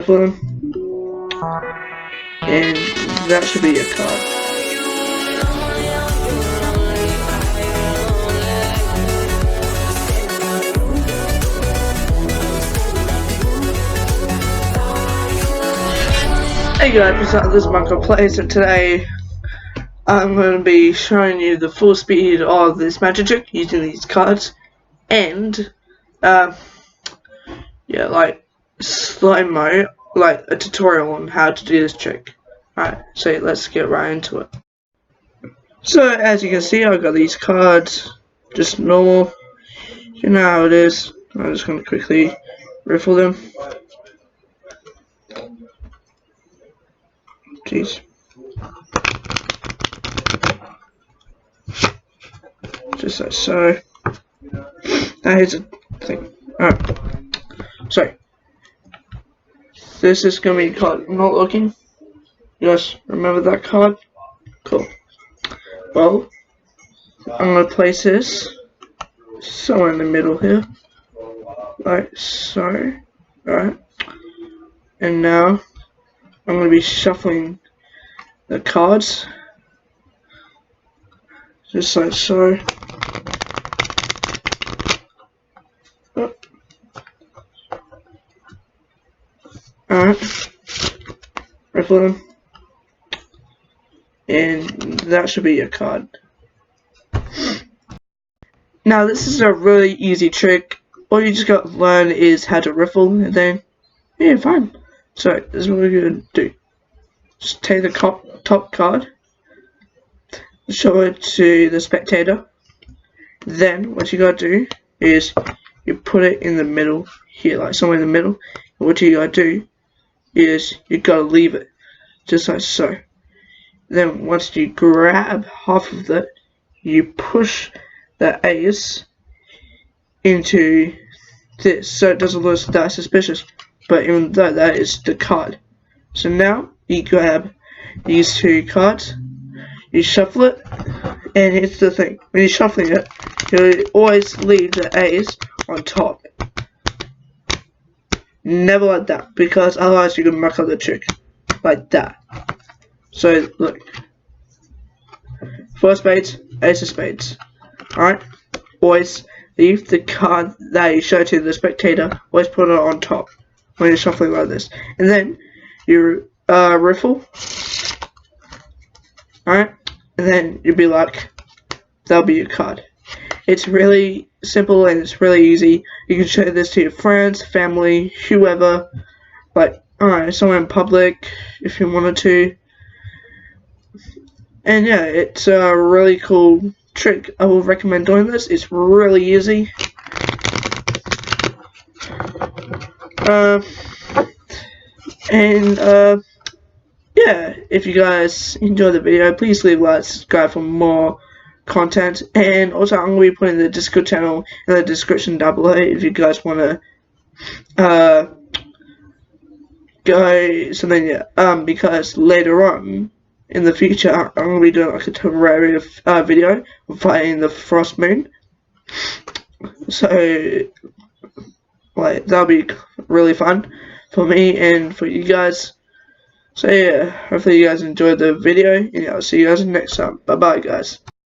riffle them, and that should be your card. Hey guys, this is Marco Plays, and today I'm going to be showing you the full speed of this magic trick using these cards, and yeah, like slow-mo, like a tutorial on how to do this trick. Alright, so let's get right into it. So as you can see, I've got these cards, just normal. You know how it is. I'm just going to quickly riffle them. Jeez. Just like so. Now here's the thing. Alright. So this is gonna be called not looking. You guys remember that card? Cool. Well, I'm gonna place this somewhere in the middle here. Like so. Alright. And now I'm going to be shuffling the cards, just like so. Oh. Alright, riffle them, and that should be your card. Now this is a really easy trick. All you just got to learn is how to riffle, and then yeah, fine. So this is what we're going to do. Just take the top card, show it to the spectator. Then what you got to do is you put it in the middle here, like somewhere in the middle. And what you got to do is you got to leave it just like so. Then once you grab half of it, you push the ace into this, so it doesn't look that suspicious. But even though that is the card. So now you grab these two cards, you shuffle it, and here's the thing. When you're shuffling it, you always leave the ace on top. Never like that, because otherwise you can muck up the trick. Like that. So look. 4 spades, ace of spades. Alright? Always leave the card that you show to the spectator, always put it on top when you're shuffling like this, and then you riffle, alright, and then you'll be like, that'll be your card. It's really simple and it's really easy. You can show this to your friends, family, whoever, like, alright, somewhere in public if you wanted to. And yeah, it's a really cool trick. I will recommend doing this. It's really easy. Yeah, if you guys enjoyed the video, please leave a like, subscribe for more content, and also I'm going to be putting the Discord channel in the description down below if you guys want to go something. Yeah, because later on in the future I'm going to be doing like a Terraria video of fighting the Frost Moon, so like that'll be really fun for me and for you guys. So yeah, hopefully you guys enjoyed the video, and I'll see you guys next time. Bye bye guys.